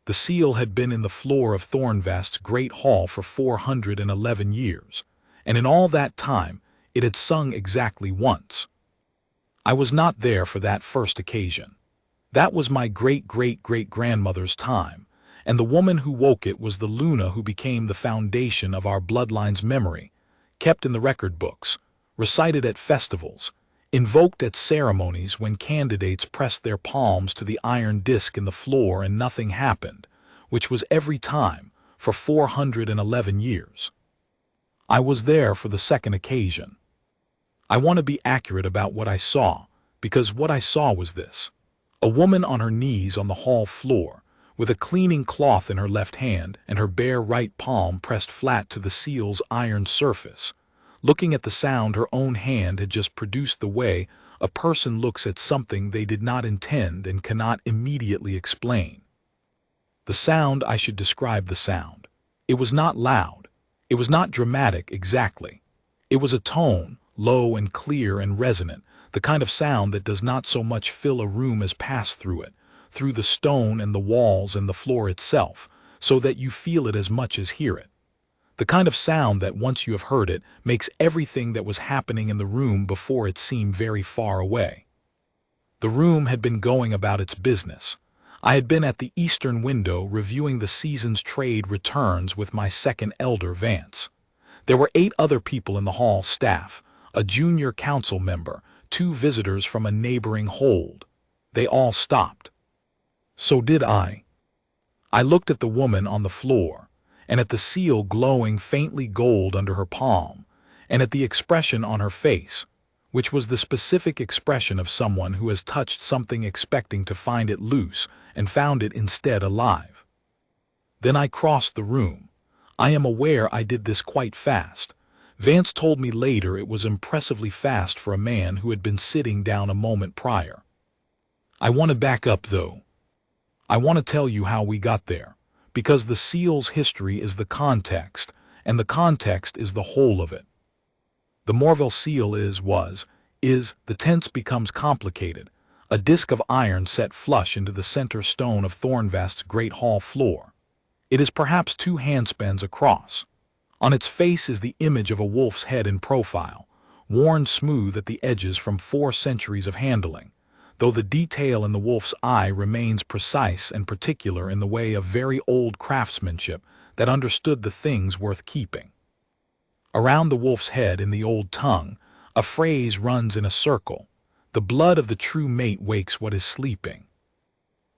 The seal had been in the floor of Thornvast's great hall for 411 years, and in all that time it had sung exactly once. I was not there for that first occasion. That was my great-great-great-grandmother's time, and the woman who woke it was the Luna who became the foundation of our bloodline's memory, kept in the record books, recited at festivals, invoked at ceremonies when candidates pressed their palms to the iron disc in the floor and nothing happened, which was every time, for 411 years. I was there for the second occasion. I want to be accurate about what I saw, because what I saw was this. A woman on her knees on the hall floor, with a cleaning cloth in her left hand and her bare right palm pressed flat to the seal's iron surface, looking at the sound her own hand had just produced the way a person looks at something they did not intend and cannot immediately explain. The sound, I should describe the sound. It was not loud. It was not dramatic exactly. It was a tone, low and clear and resonant, the kind of sound that does not so much fill a room as pass through it, through the stone and the walls and the floor itself, so that you feel it as much as hear it. The kind of sound that, once you have heard it, makes everything that was happening in the room before it seem very far away. The room had been going about its business. I had been at the eastern window reviewing the season's trade returns with my second elder, Vance. There were 8 other people in the hall staff, a junior council member, 2 visitors from a neighboring hold. They all stopped. So did I. I looked at the woman on the floor, and at the seal glowing faintly gold under her palm, and at the expression on her face, which was the specific expression of someone who has touched something expecting to find it loose and found it instead alive. Then I crossed the room. I am aware I did this quite fast. Vance told me later it was impressively fast for a man who had been sitting down a moment prior. I want to back up, though. I want to tell you how we got there, because the seal's history is the context, and the context is the whole of it. The Morville seal is, the tense becomes complicated, a disc of iron set flush into the center stone of Thornvast's great hall floor. It is perhaps 2 handspans across. On its face is the image of a wolf's head in profile, worn smooth at the edges from 4 centuries of handling, though the detail in the wolf's eye remains precise and particular in the way of very old craftsmanship that understood the things worth keeping. Around the wolf's head in the old tongue, a phrase runs in a circle: the blood of the true mate wakes what is sleeping.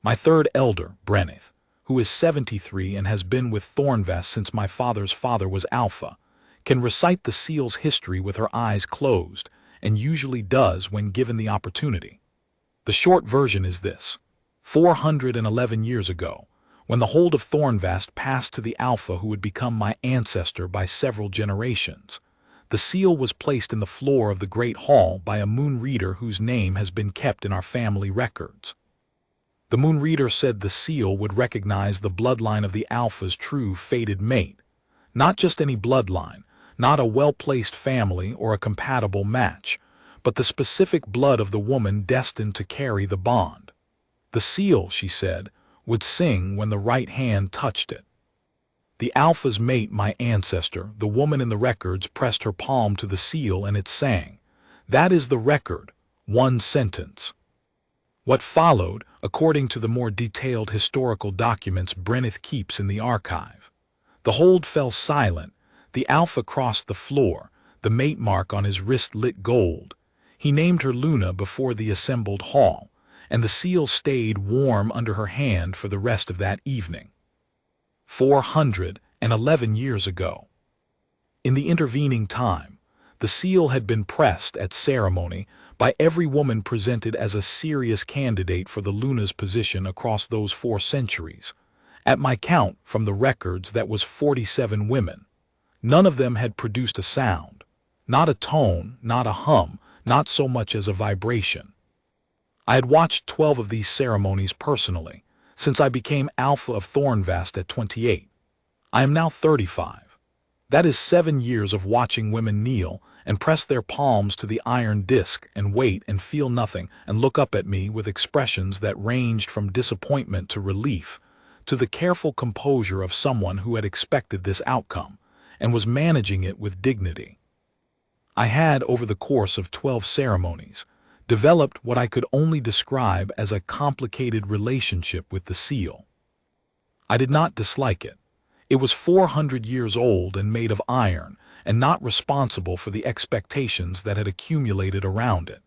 My third elder, Brenneth, who is 73 and has been with Thornvast since my father's father was Alpha, can recite the seal's history with her eyes closed, and usually does when given the opportunity. The short version is this: 411 years ago, when the hold of Thornvast passed to the Alpha who would become my ancestor by several generations, the seal was placed in the floor of the great hall by a moon reader whose name has been kept in our family records. The moon reader said the seal would recognize the bloodline of the Alpha's true fated mate, not just any bloodline, not a well-placed family or a compatible match, but the specific blood of the woman destined to carry the bond. The seal, she said, would sing when the right hand touched it. The Alpha's mate, my ancestor, the woman in the records, pressed her palm to the seal and it sang. That is the record, 1 sentence. What followed, according to the more detailed historical documents Brenneth keeps in the archive. The hold fell silent, the Alpha crossed the floor, the mate mark on his wrist lit gold. He named her Luna before the assembled hall, and the seal stayed warm under her hand for the rest of that evening. 411 years ago. In the intervening time, the seal had been pressed at ceremony by every woman presented as a serious candidate for the Luna's position across those 4 centuries. At my count from the records, that was 47 women. None of them had produced a sound, not a tone, not a hum, not so much as a vibration. I had watched 12 of these ceremonies personally, since I became Alpha of Thornvast at 28. I am now 35. That is 7 years of watching women kneel and press their palms to the iron disc and wait and feel nothing and look up at me with expressions that ranged from disappointment to relief, to the careful composure of someone who had expected this outcome and was managing it with dignity. I had, over the course of 12 ceremonies, developed what I could only describe as a complicated relationship with the seal. I did not dislike it. It was 400 years old and made of iron, and not responsible for the expectations that had accumulated around it.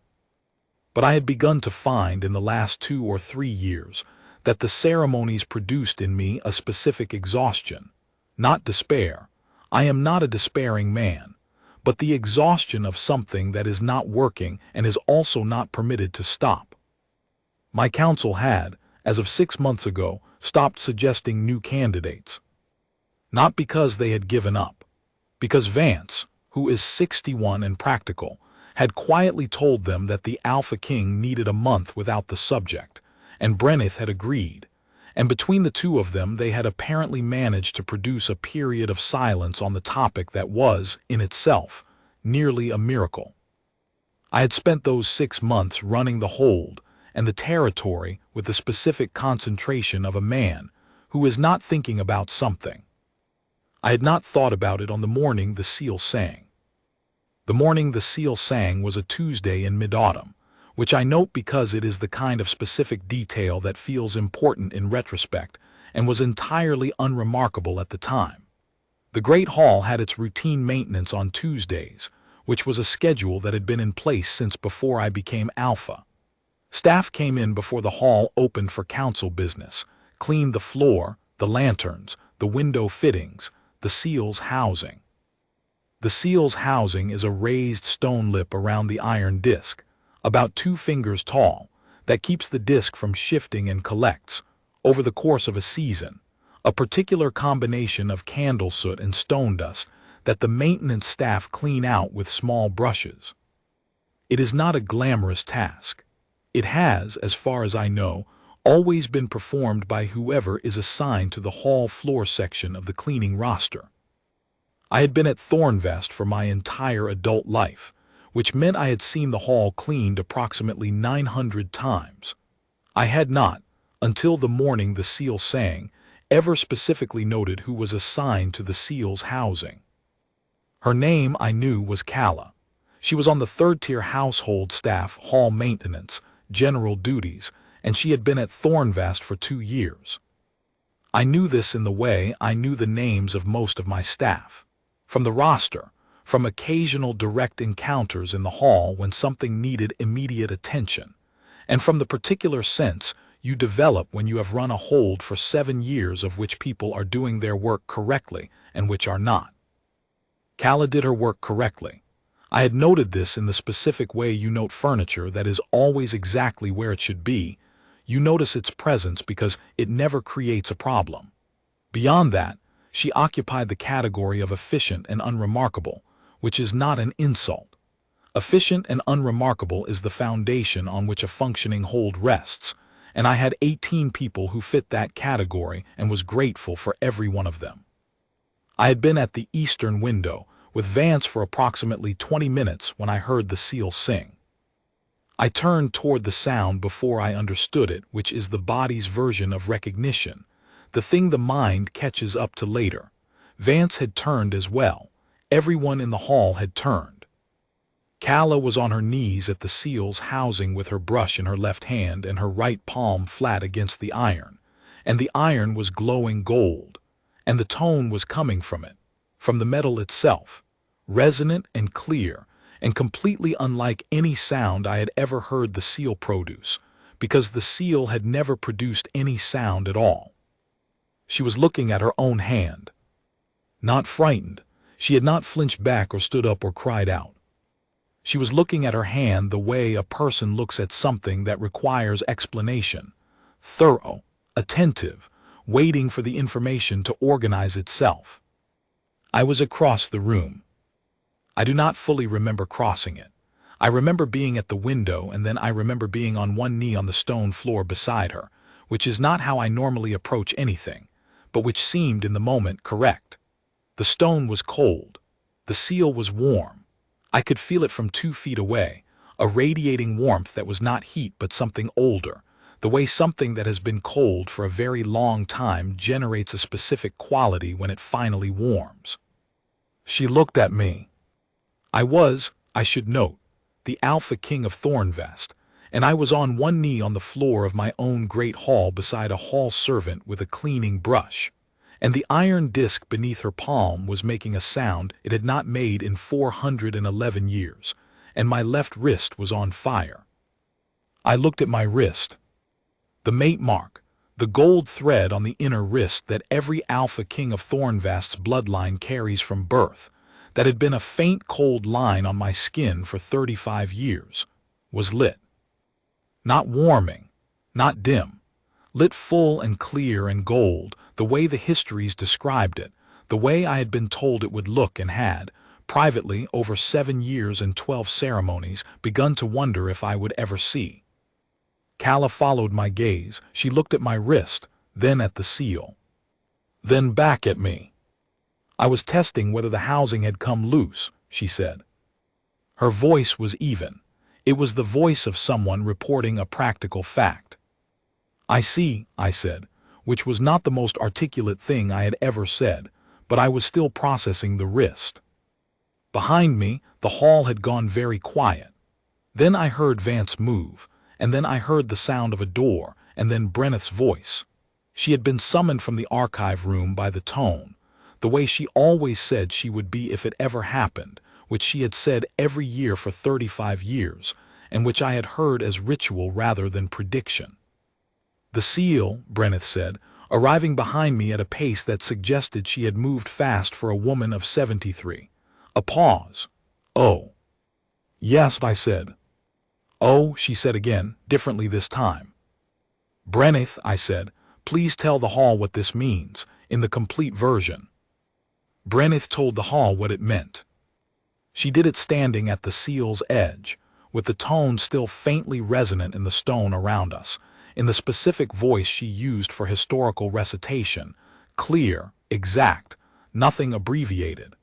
But I had begun to find in the last 2 or 3 years that the ceremonies produced in me a specific exhaustion, not despair. I am not a despairing man, but the exhaustion of something that is not working and is also not permitted to stop. My council had, as of 6 months ago, stopped suggesting new candidates. Not because they had given up, because Vance, who is 61 and practical, had quietly told them that the Alpha King needed a month without the subject, and Brenneth had agreed, and between the two of them they had apparently managed to produce a period of silence on the topic that was, in itself, nearly a miracle. I had spent those 6 months running the hold and the territory with the specific concentration of a man who is not thinking about something. I had not thought about it on the morning the seal sang. The morning the seal sang was a Tuesday in mid-autumn, which I note because it is the kind of specific detail that feels important in retrospect and was entirely unremarkable at the time. The Great Hall had its routine maintenance on Tuesdays, which was a schedule that had been in place since before I became Alpha. Staff came in before the hall opened for council business, cleaned the floor, the lanterns, the window fittings, the seal's housing. The seal's housing is a raised stone lip around the iron disc, about 2 fingers tall, that keeps the disc from shifting and collects, over the course of a season, a particular combination of candle soot and stone dust that the maintenance staff clean out with small brushes. It is not a glamorous task. It has, as far as I know, always been performed by whoever is assigned to the hall floor section of the cleaning roster. I had been at Thornvest for my entire adult life, which meant I had seen the hall cleaned approximately 900 times. I had not, until the morning the seal sang, ever specifically noted who was assigned to the seal's housing. Her name, I knew, was Calla. She was on the 3rd-tier household staff, hall maintenance, general duties, and she had been at Thornvest for 2 years. I knew this in the way I knew the names of most of my staff. From the roster, from occasional direct encounters in the hall when something needed immediate attention, and from the particular sense you develop when you have run a hold for 7 years of which people are doing their work correctly and which are not. Calla did her work correctly. I had noted this in the specific way you note furniture that is always exactly where it should be. You notice its presence because it never creates a problem. Beyond that, she occupied the category of efficient and unremarkable, which is not an insult. Efficient and unremarkable is the foundation on which a functioning hold rests, and I had 18 people who fit that category and was grateful for every one of them. I had been at the eastern window with Vance for approximately 20 minutes when I heard the seal sing. I turned toward the sound before I understood it, which is the body's version of recognition, the thing the mind catches up to later. Vance had turned as well. Everyone in the hall had turned. Calla was on her knees at the seal's housing with her brush in her left hand and her right palm flat against the iron, and the iron was glowing gold, and the tone was coming from it, from the metal itself, resonant and clear, and completely unlike any sound I had ever heard the seal produce, because the seal had never produced any sound at all. She was looking at her own hand. Not frightened, she had not flinched back or stood up or cried out. She was looking at her hand the way a person looks at something that requires explanation, thorough, attentive, waiting for the information to organize itself. I was across the room. I do not fully remember crossing it. I remember being at the window, and then I remember being on one knee on the stone floor beside her, which is not how I normally approach anything, but which seemed in the moment correct. The stone was cold. The seal was warm. I could feel it from 2 feet away, a radiating warmth that was not heat but something older, the way something that has been cold for a very long time generates a specific quality when it finally warms. She looked at me. I was, I should note, the Alpha King of Thornvest, and I was on one knee on the floor of my own great hall beside a hall servant with a cleaning brush, and the iron disc beneath her palm was making a sound it had not made in 411 years, and my left wrist was on fire. I looked at my wrist. The mate mark, the gold thread on the inner wrist that every Alpha King of Thornvast's bloodline carries from birth, that had been a faint cold line on my skin for 35 years, was lit. Not warming, not dim, lit full and clear and gold, the way the histories described it, the way I had been told it would look and had, privately over 7 years and 12 ceremonies, begun to wonder if I would ever see. Calla followed my gaze. She looked at my wrist, then at the seal. Then back at me. I was testing whether the housing had come loose, she said. Her voice was even. It was the voice of someone reporting a practical fact. I see, I said, which was not the most articulate thing I had ever said, but I was still processing the wrist. Behind me, the hall had gone very quiet. Then I heard Vance move, and then I heard the sound of a door, and then Brenneth's voice. She had been summoned from the archive room by the tone, the way she always said she would be if it ever happened, which she had said every year for 35 years, and which I had heard as ritual rather than prediction. The seal, Brenneth said, arriving behind me at a pace that suggested she had moved fast for a woman of 73. A pause. Oh. Yes, I said. Oh, she said again, differently this time. Brenneth, I said, please tell the hall what this means, in the complete version. Brenneth told the hall what it meant. She did it standing at the seal's edge, with the tone still faintly resonant in the stone around us, in the specific voice she used for historical recitation, clear, exact, nothing abbreviated.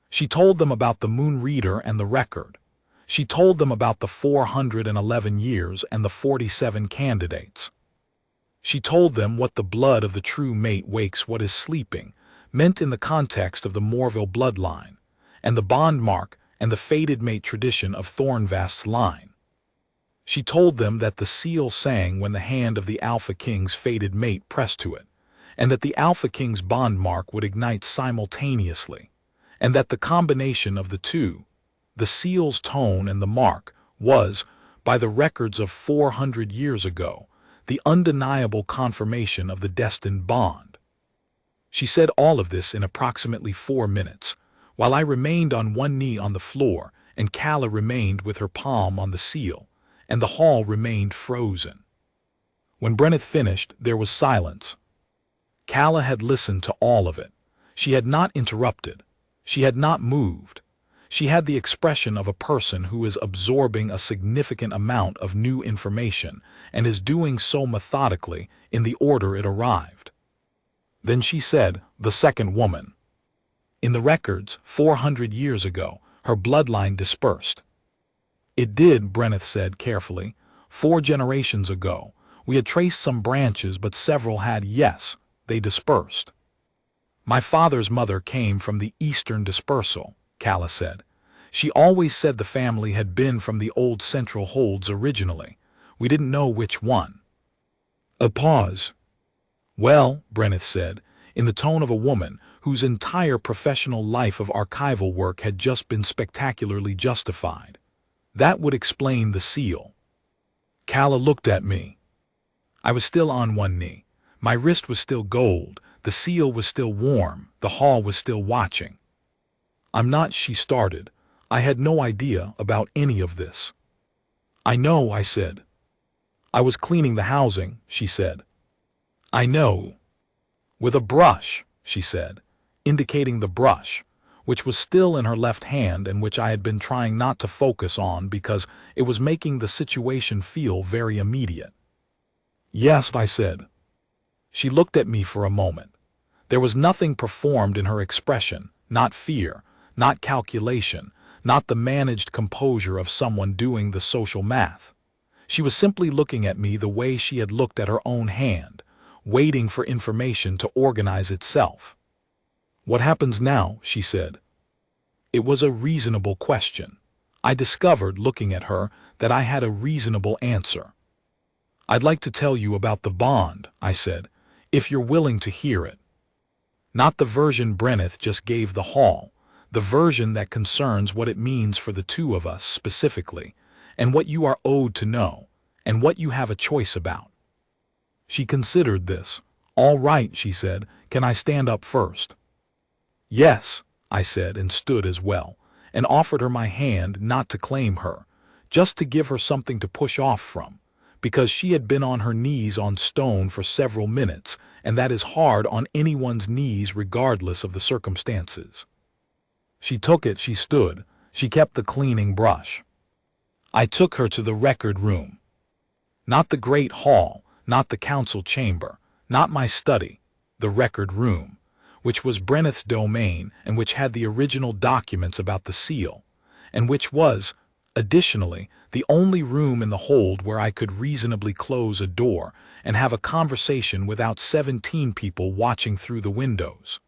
She told them about the moon reader and the record. She told them about the 411 years and the 47 candidates. She told them what the blood of the true mate wakes what is sleeping meant in the context of the Morville bloodline, and the bond mark and the fated mate tradition of Thornvast's line. She told them that the seal sang when the hand of the Alpha King's fated mate pressed to it, and that the Alpha King's bond mark would ignite simultaneously, and that the combination of the two, the seal's tone and the mark, was, by the records of 400 years ago, the undeniable confirmation of the destined bond. She said all of this in approximately 4 minutes, while I remained on one knee on the floor and Calla remained with her palm on the seal, and the hall remained frozen. When Brenneth finished, there was silence. Calla had listened to all of it. She had not interrupted. She had not moved. She had the expression of a person who is absorbing a significant amount of new information and is doing so methodically in the order it arrived. Then she said, the second woman. In the records, 400 years ago, her bloodline dispersed. It did, Brenneth said carefully. 4 generations ago, we had traced some branches, but several had, yes, they dispersed. My father's mother came from the Eastern dispersal, Calla said. She always said the family had been from the old Central Holds originally. We didn't know which one. A pause. Well, Brenneth said, in the tone of a woman whose entire professional life of archival work had just been spectacularly justified. That would explain the seal. Calla looked at me. I was still on one knee. My wrist was still gold. The seal was still warm. The hall was still watching. I'm not, she started. I had no idea about any of this. I know, I said. I was cleaning the housing, she said. I know. With a brush, she said, indicating the brush, which was still in her left hand and which I had been trying not to focus on because it was making the situation feel very immediate. Yes, I said. She looked at me for a moment. There was nothing performed in her expression, not fear, not calculation, not the managed composure of someone doing the social math. She was simply looking at me the way she had looked at her own hand, waiting for information to organize itself. "What happens now?" she said. It was a reasonable question. I discovered, looking at her, that I had a reasonable answer. "I'd like to tell you about the bond," I said, "if you're willing to hear it. Not the version Brenneth just gave the hall, the version that concerns what it means for the two of us specifically, and what you are owed to know, and what you have a choice about." She considered this. "All right," she said, "can I stand up first?" "Yes," I said, and stood as well, and offered her my hand, not to claim her, just to give her something to push off from, because she had been on her knees on stone for several minutes, and that is hard on anyone's knees regardless of the circumstances. She took it, she stood, she kept the cleaning brush. I took her to the record room. Not the great hall, not the council chamber, not my study, the record room, which was Brenneth's domain and which had the original documents about the seal, and which was, additionally, the only room in the hold where I could reasonably close a door and have a conversation without 17 people watching through the windows.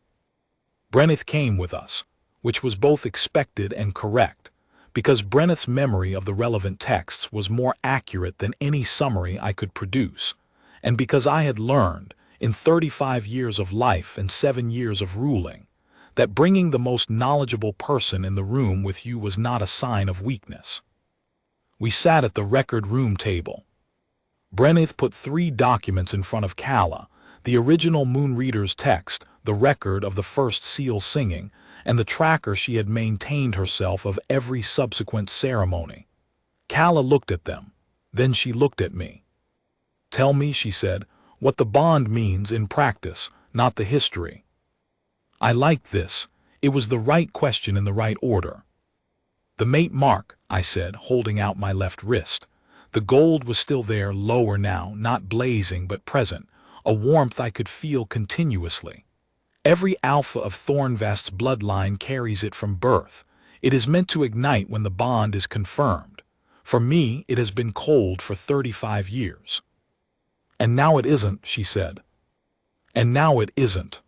Brenneth came with us, which was both expected and correct, because Brenneth's memory of the relevant texts was more accurate than any summary I could produce, and because I had learned, in 35 years of life and 7 years of ruling, that bringing the most knowledgeable person in the room with you was not a sign of weakness. We sat at the record room table. Brenneth put 3 documents in front of Calla, the original Moonreader's text, the record of the first seal singing, and the tracker she had maintained herself of every subsequent ceremony. Calla looked at them. Then she looked at me. "Tell me," she said, "what the bond means in practice, not the history." I liked this. It was the right question in the right order. "The mate mark," I said, holding out my left wrist. The gold was still there, lower now, not blazing but present, a warmth I could feel continuously. Every alpha of Thornvast's bloodline carries it from birth. It is meant to ignite when the bond is confirmed. For me, it has been cold for 35 years. "And now it isn't," she said. "And now it isn't.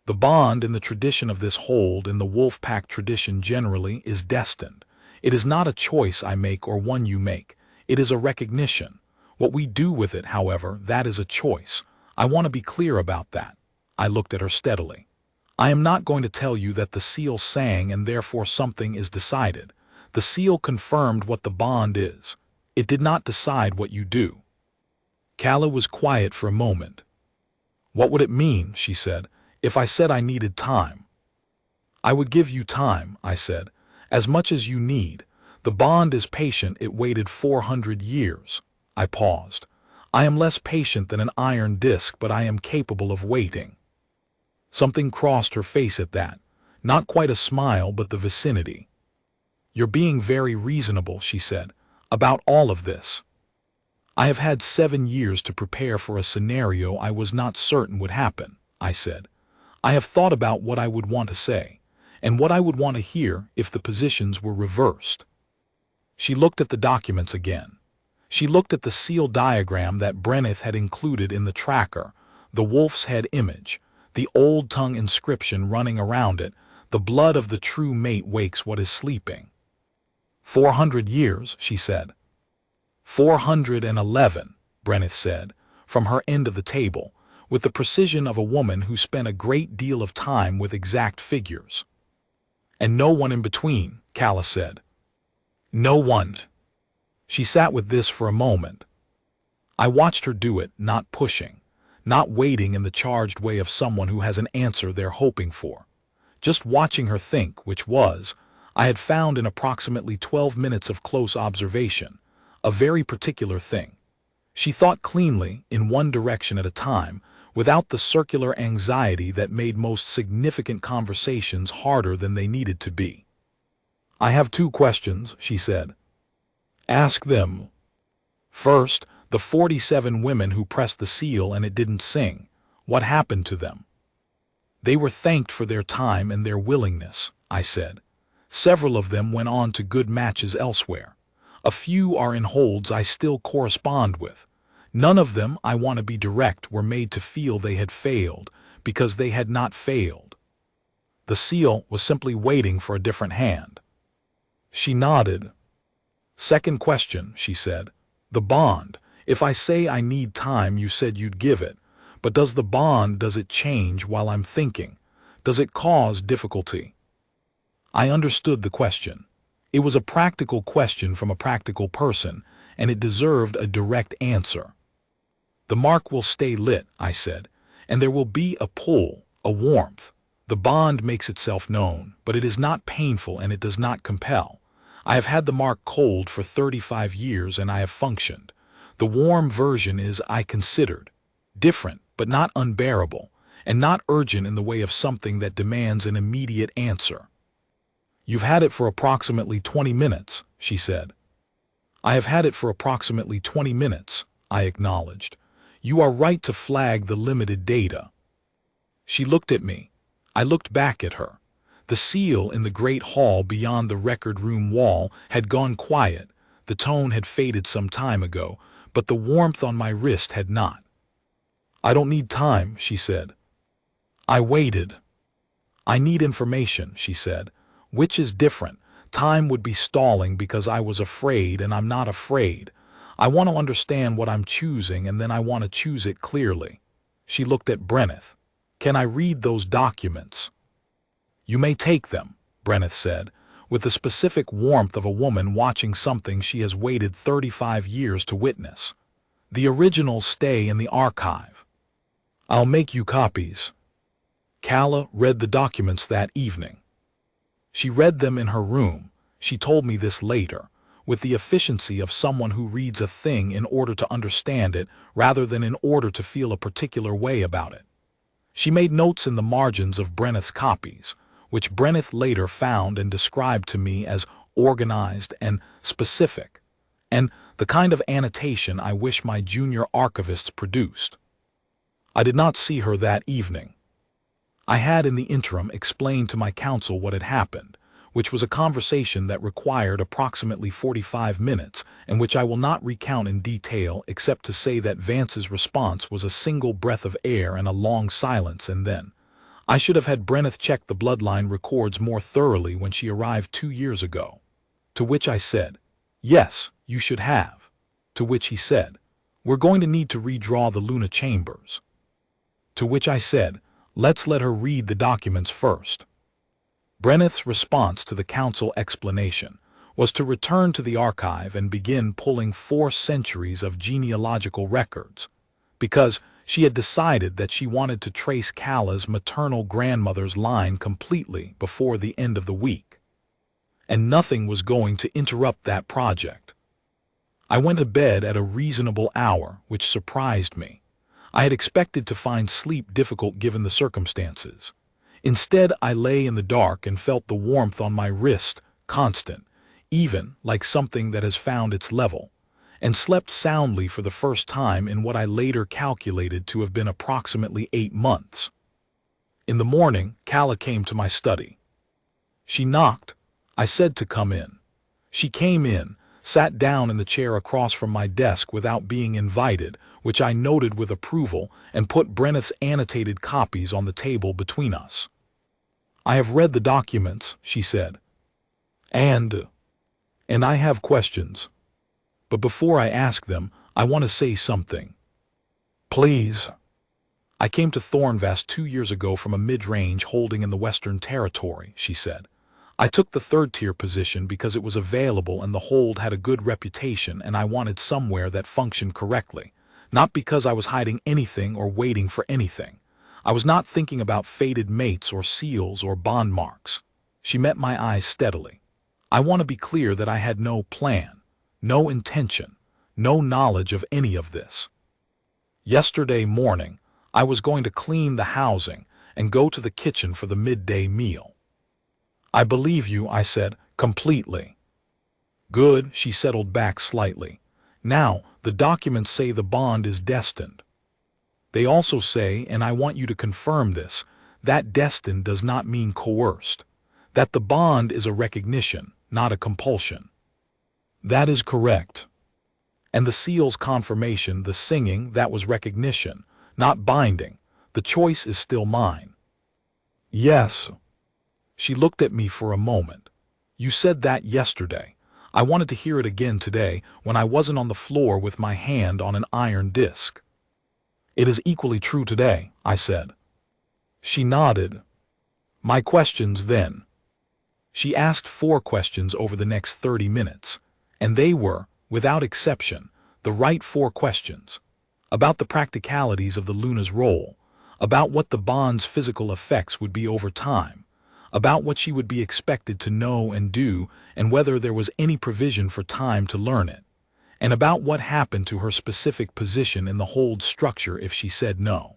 The bond in the tradition of this hold, in the wolf pack tradition generally, is destined. It is not a choice I make or one you make. It is a recognition. What we do with it, however, that is a choice. I want to be clear about that." I looked at her steadily. "I am not going to tell you that the seal sang and therefore something is decided. The seal confirmed what the bond is. It did not decide what you do." Calla was quiet for a moment. "What would it mean," she said, "if I said I needed time?" "I would give you time," I said, "as much as you need. The bond is patient. It waited 400 years. I paused. "I am less patient than an iron disc, but I am capable of waiting." Something crossed her face at that. Not quite a smile, but the vicinity. "You're being very reasonable," she said, "about all of this." "I have had 7 years to prepare for a scenario I was not certain would happen," I said. "I have thought about what I would want to say, and what I would want to hear if the positions were reversed." She looked at the documents again. She looked at the seal diagram that Brenneth had included in the tracker, the wolf's head image, the old tongue inscription running around it, "The blood of the true mate wakes what is sleeping." 400 years, she said. 411, Brenneth said, from her end of the table, with the precision of a woman who spent a great deal of time with exact figures. "And no one in between," Calla said. "No one." She sat with this for a moment. I watched her do it, not pushing, not waiting in the charged way of someone who has an answer they're hoping for. Just watching her think, which was, I had found in approximately 12 minutes of close observation, a very particular thing. She thought cleanly, in one direction at a time, without the circular anxiety that made most significant conversations harder than they needed to be. "I have 2 questions," she said. "Ask them." "First, the 47 women who pressed the seal and it didn't sing. What happened to them?" "They were thanked for their time and their willingness," I said. "Several of them went on to good matches elsewhere. A few are in holds I still correspond with. None of them, I want to be direct, were made to feel they had failed, because they had not failed. The seal was simply waiting for a different hand. She nodded. Second question, she said. The bond. If I say I need time, you said you'd give it. But does the bond, does it change while I'm thinking? Does it cause difficulty? I understood the question. It was a practical question from a practical person, and it deserved a direct answer. The mark will stay lit, I said, and there will be a pull, a warmth. The bond makes itself known, but it is not painful and it does not compel. I have had the mark cold for 35 years and I have functioned. The warm version is I considered. Different, but not unbearable, and not urgent in the way of something that demands an immediate answer. You've had it for approximately 20 minutes, she said. I have had it for approximately 20 minutes, I acknowledged. You are right to flag the limited data. She looked at me. I looked back at her. The seal in the great hall beyond the record room wall had gone quiet. The tone had faded some time ago, but the warmth on my wrist had not. I don't need time, she said. I waited. I need information, she said, which is different. Time would be stalling because I was afraid, and I'm not afraid. I want to understand what I'm choosing, and then I want to choose it clearly. She looked at Brenneth. Can I read those documents? You may take them, Brenneth said, with the specific warmth of a woman watching something she has waited 35 years to witness. The originals stay in the archive. I'll make you copies. Calla read the documents that evening. She read them in her room, she told me this later, with the efficiency of someone who reads a thing in order to understand it rather than in order to feel a particular way about it. She made notes in the margins of Brenneth's copies, which Brenneth later found and described to me as organized and specific, and the kind of annotation I wish my junior archivists produced. I did not see her that evening. I had in the interim explained to my counsel what had happened, which was a conversation that required approximately 45 minutes and which I will not recount in detail except to say that Vance's response was a single breath of air and a long silence, and then, I should have had Brenneth check the bloodline records more thoroughly when she arrived 2 years ago. To which I said, yes, you should have. To which he said, we're going to need to redraw the Luna chambers. To which I said, let's let her read the documents first. Brenneth's response to the council explanation was to return to the archive and begin pulling 4 centuries of genealogical records, because she had decided that she wanted to trace Calla's maternal grandmother's line completely before the end of the week. And nothing was going to interrupt that project. I went to bed at a reasonable hour, which surprised me. I had expected to find sleep difficult given the circumstances. Instead, I lay in the dark and felt the warmth on my wrist, constant, even like something that has found its level, and slept soundly for the first time in what I later calculated to have been approximately 8 months. In the morning, Calla came to my study. She knocked. I said to come in. She came in, sat down in the chair across from my desk without being invited, which I noted with approval, and put Brenneth's annotated copies on the table between us. I have read the documents, she said. And I have questions. But before I ask them, I want to say something. Please. I came to Thornvast 2 years ago from a mid-range holding in the Western Territory, she said. I took the 3rd-tier position because it was available and the hold had a good reputation, and I wanted somewhere that functioned correctly, not because I was hiding anything or waiting for anything. I was not thinking about fated mates or seals or bond marks. She met my eyes steadily. I want to be clear that I had no plan, no intention, no knowledge of any of this. Yesterday morning, I was going to clean the housing and go to the kitchen for the midday meal. I believe you, I said, completely. Good, she settled back slightly. Now, the documents say the bond is destined. They also say, and I want you to confirm this, that destined does not mean coerced, that the bond is a recognition, not a compulsion. That is correct. And the seal's confirmation, the singing, that was recognition, not binding. The choice is still mine. Yes. She looked at me for a moment. You said that yesterday. I wanted to hear it again today when I wasn't on the floor with my hand on an iron disc. It is equally true today, I said. She nodded. My questions then. She asked 4 questions over the next 30 minutes, and they were, without exception, the right 4 questions. About the practicalities of the Luna's role, about what the bond's physical effects would be over time, about what she would be expected to know and do and whether there was any provision for time to learn it, and about what happened to her specific position in the hold structure if she said no.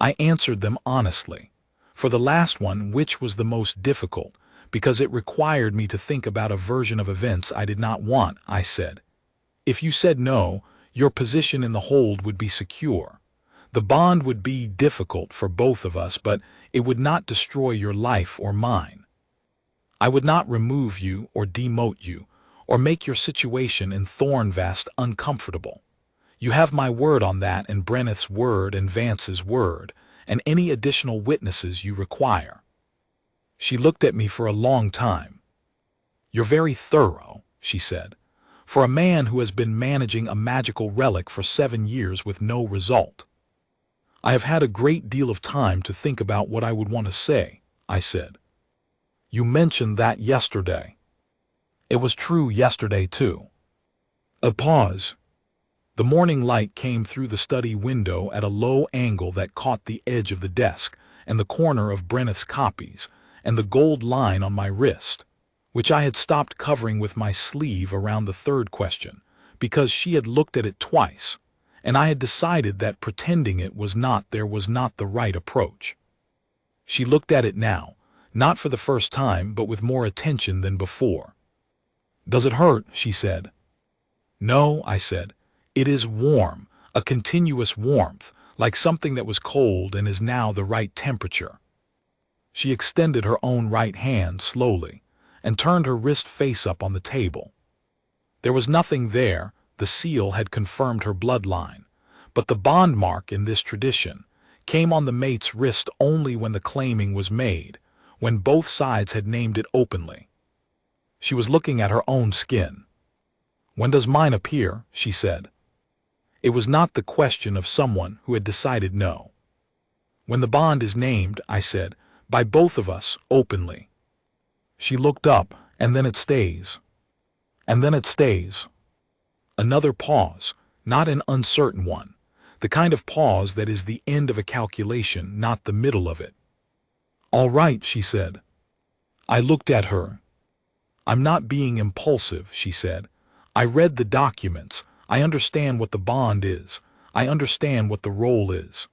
I answered them honestly. For the last one, which was the most difficult, because it required me to think about a version of events I did not want, I said, if you said no, your position in the hold would be secure. The bond would be difficult for both of us, but it would not destroy your life or mine. I would not remove you or demote you, or make your situation in Thornvast uncomfortable. You have my word on that, and Brenneth's word and Vance's word, and any additional witnesses you require. She looked at me for a long time. You're very thorough, she said, for a man who has been managing a magical relic for 7 years with no result. I have had a great deal of time to think about what I would want to say, I said. You mentioned that yesterday. It was true yesterday, too. A pause. The morning light came through the study window at a low angle that caught the edge of the desk and the corner of Brenneth's copies and the gold line on my wrist, which I had stopped covering with my sleeve around the 3rd question, because she had looked at it twice, and I had decided that pretending it was not there was not the right approach. She looked at it now, not for the first time, but with more attention than before. Does it hurt? She said. No, I said. It is warm, a continuous warmth, like something that was cold and is now the right temperature. She extended her own right hand slowly and turned her wrist face up on the table. There was nothing there. The seal had confirmed her bloodline, but the bond mark in this tradition came on the mate's wrist only when the claiming was made, when both sides had named it openly. She was looking at her own skin. When does mine appear? She said. It was not the question of someone who had decided no. When the bond is named, I said, by both of us, openly. She looked up, and then it stays. And then it stays. Another pause, not an uncertain one, the kind of pause that is the end of a calculation, not the middle of it. All right, she said. I looked at her. I'm not being impulsive, she said. I read the documents. I understand what the bond is. I understand what the role is.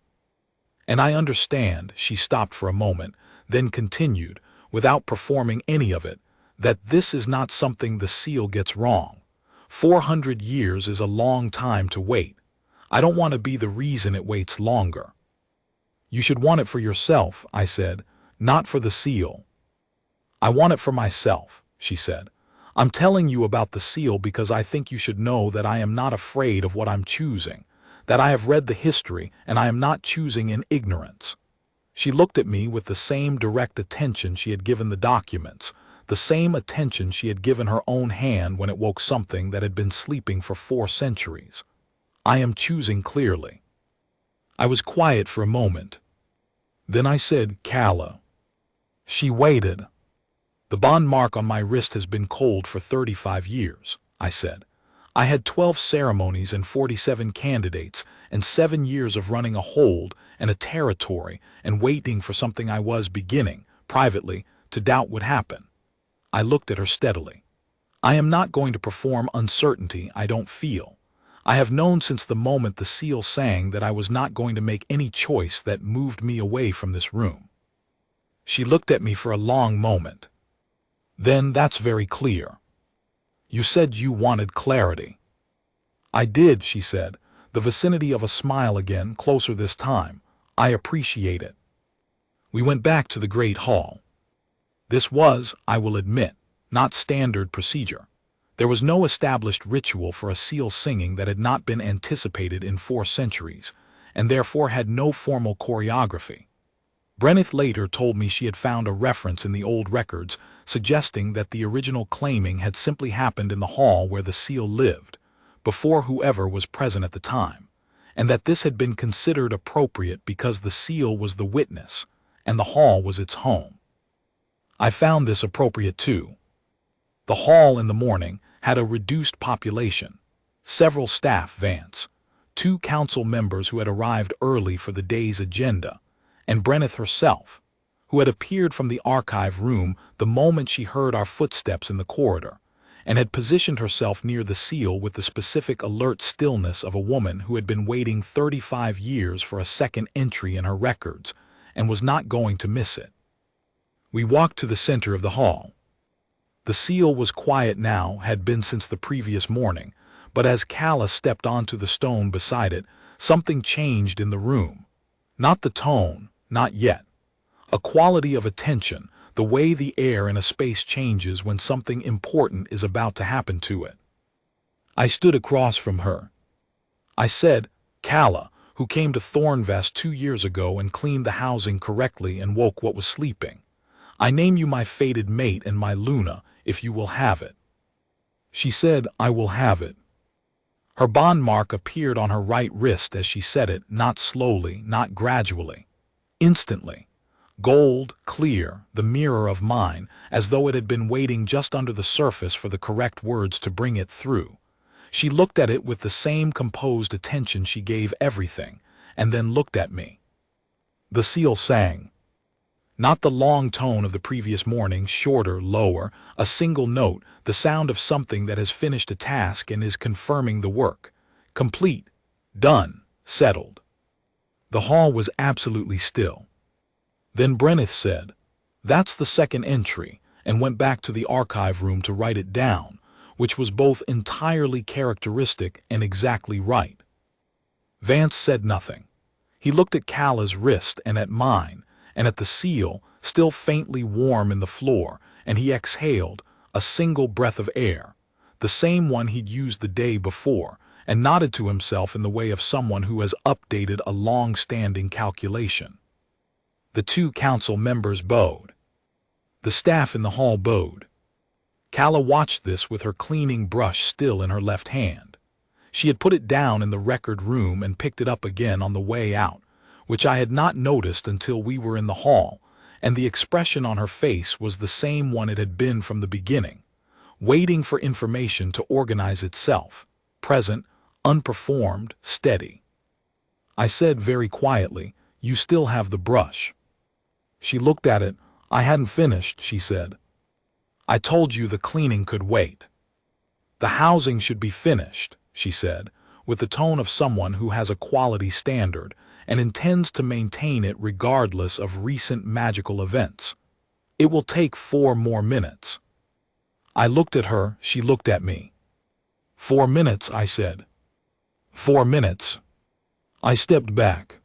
And I understand, she stopped for a moment, then continued, without performing any of it, that this is not something the seal gets wrong. 400 years is a long time to wait. I don't want to be the reason it waits longer. You should want it for yourself, I said, not for the seal. I want it for myself, she said. I'm telling you about the seal because I think you should know that I am not afraid of what I'm choosing, that I have read the history and I am not choosing in ignorance. She looked at me with the same direct attention she had given the documents, the same attention she had given her own hand when it woke something that had been sleeping for 4 centuries. I am choosing clearly. I was quiet for a moment. Then I said, Calla. She waited. The bond mark on my wrist has been cold for 35 years, I said. I had 12 ceremonies and 47 candidates and 7 years of running a hold and a territory and waiting for something I was beginning, privately, to doubt would happen. I looked at her steadily. I am not going to perform uncertainty I don't feel. I have known since the moment the seal sang that I was not going to make any choice that moved me away from this room. She looked at me for a long moment. Then that's very clear. You said you wanted clarity. I did, she said, the vicinity of a smile again, closer this time. I appreciate it. We went back to the great hall. This was, I will admit, not standard procedure. There was no established ritual for a seal singing that had not been anticipated in 4 centuries, and therefore had no formal choreography. Brenneth later told me she had found a reference in the old records suggesting that the original claiming had simply happened in the hall where the seal lived, before whoever was present at the time, and that this had been considered appropriate because the seal was the witness, and the hall was its home. I found this appropriate too. The hall in the morning had a reduced population, several staff Vance, 2 council members who had arrived early for the day's agenda, and Brenneth herself, who had appeared from the archive room the moment she heard our footsteps in the corridor, and had positioned herself near the seal with the specific alert stillness of a woman who had been waiting 35 years for a second entry in her records and was not going to miss it. We walked to the center of the hall. The seal was quiet now, had been since the previous morning, but as Calla stepped onto the stone beside it, something changed in the room. Not the tone, not yet. A quality of attention, the way the air in a space changes when something important is about to happen to it. I stood across from her. I said, Calla, who came to Thornvest 2 years ago and cleaned the housing correctly and woke what was sleeping. I name you my fated mate and my Luna, if you will have it. She said, I will have it. Her bond mark appeared on her right wrist as she said it, not slowly, not gradually. Instantly. Gold, clear, the mirror of mine, as though it had been waiting just under the surface for the correct words to bring it through. She looked at it with the same composed attention she gave everything, and then looked at me. The seal sang. Not the long tone of the previous morning, shorter, lower, a single note, the sound of something that has finished a task and is confirming the work. Complete, done, settled. The hall was absolutely still. Then Brenneth said, That's the second entry, and went back to the archive room to write it down, which was both entirely characteristic and exactly right. Vance said nothing. He looked at Calla's wrist and at mine, and at the seal, still faintly warm in the floor, and he exhaled a single breath of air, the same one he'd used the day before, and nodded to himself in the way of someone who has updated a long-standing calculation. The 2 council members bowed. The staff in the hall bowed. Calla watched this with her cleaning brush still in her left hand. She had put it down in the record room and picked it up again on the way out, which I had not noticed until we were in the hall, and the expression on her face was the same one it had been from the beginning, waiting for information to organize itself, present, unperformed, steady. I said very quietly, You still have the brush. She looked at it. I hadn't finished, she said. I told you the cleaning could wait. The housing should be finished, she said, with the tone of someone who has a quality standard and intends to maintain it regardless of recent magical events. It will take 4 more minutes. I looked at her, she looked at me. 4 minutes, I said. 4 minutes. I stepped back.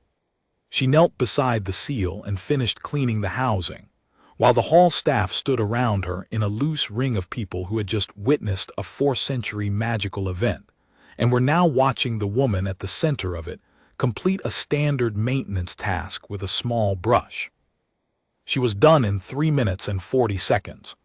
She knelt beside the seal and finished cleaning the housing, while the hall staff stood around her in a loose ring of people who had just witnessed a 4th-century magical event, and were now watching the woman at the center of it complete a standard maintenance task with a small brush. She was done in 3 minutes and 40 seconds.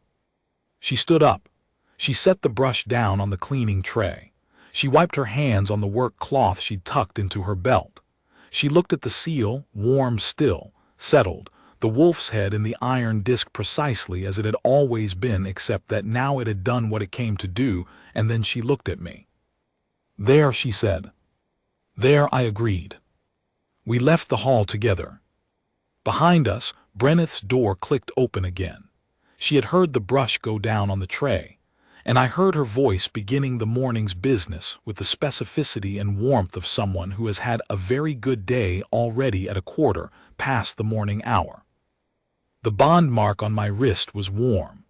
She stood up. She set the brush down on the cleaning tray. She wiped her hands on the work cloth she'd tucked into her belt. She looked at the seal, warm still, settled, the wolf's head in the iron disc precisely as it had always been, except that now it had done what it came to do, and then she looked at me. There, she said. There, I agreed. We left the hall together. Behind us, Brenneth's door clicked open again. She had heard the brush go down on the tray, and I heard her voice beginning the morning's business with the specificity and warmth of someone who has had a very good day already at a quarter past the morning hour. The bond mark on my wrist was warm.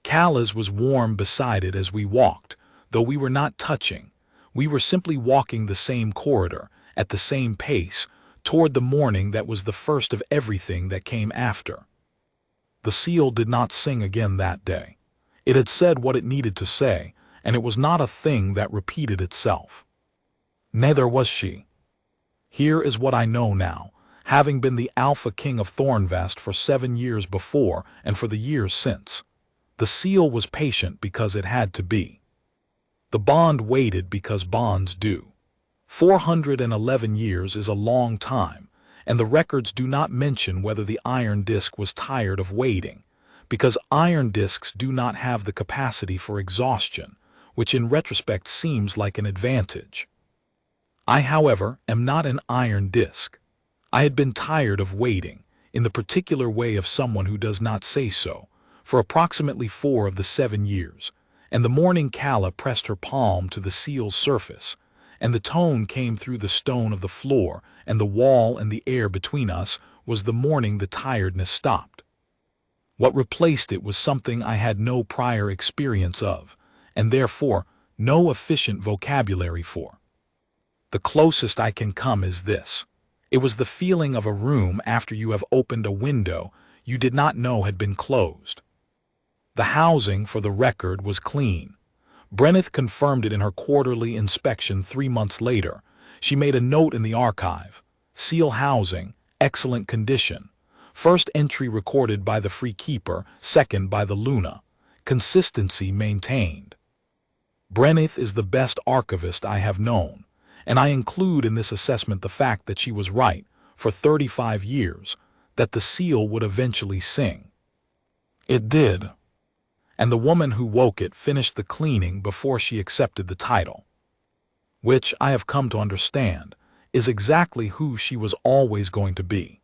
Calla's was warm beside it as we walked, though we were not touching. We were simply walking the same corridor, at the same pace, toward the morning that was the first of everything that came after. The seal did not sing again that day. It had said what it needed to say, and it was not a thing that repeated itself. Neither was she. Here is what I know now, having been the Alpha King of Thornvest for 7 years before and for the years since. The seal was patient because it had to be. The bond waited because bonds do. 411 years is a long time, and the records do not mention whether the iron disk was tired of waiting, because iron disks do not have the capacity for exhaustion, which in retrospect seems like an advantage. I, however, am not an iron disk. I had been tired of waiting, in the particular way of someone who does not say so, for approximately 4 of the 7 years, and the morning Calla pressed her palm to the seal's surface, and the tone came through the stone of the floor, and the wall and the air between us was the morning the tiredness stopped. What replaced it was something I had no prior experience of, and therefore no efficient vocabulary for. The closest I can come is this. It was the feeling of a room after you have opened a window you did not know had been closed. The housing, for the record, was clean. Brenneth confirmed it in her quarterly inspection 3 months later. She made a note in the archive. Seal housing, excellent condition. First entry recorded by the free keeper, second by the Luna. Consistency maintained. Brenneth is the best archivist I have known, and I include in this assessment the fact that she was right, for 35 years, that the seal would eventually sing. It did. And the woman who woke it finished the cleaning before she accepted the title. Which, I have come to understand, is exactly who she was always going to be.